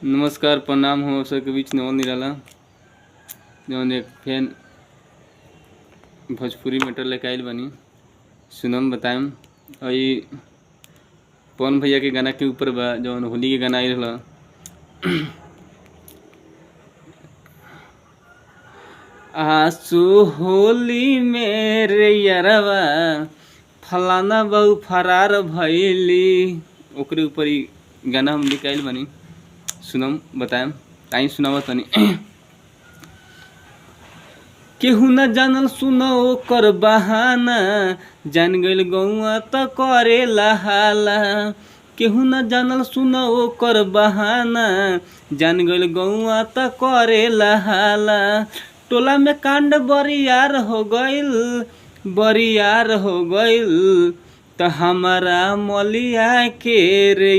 नमस्कार प्रणाम हो सबके बीच नवल निराला जौन एक फैन भोजपुरी मैटर लेके आइल बनी सुनम बताएम। और ये पवन भैया के गाना के ऊपर बा जौन होली के गाना आई रहा। आंसू होली मेरे यारवा फलाना बहु फरार भइली ओकरे ऊपर ही गाना हम लेके आइल बनी सुनम बताएम। आई सुनावा तनी। केहू न जानल सुनो ओकर बहाना जान गइल गौआ त करेला हाला। केहू न जानल सुनो ओकर बहाना जान गइल गौआ त करेला हाला। टोला में कांड बरियार हो गइल त हमारा मलिया के रे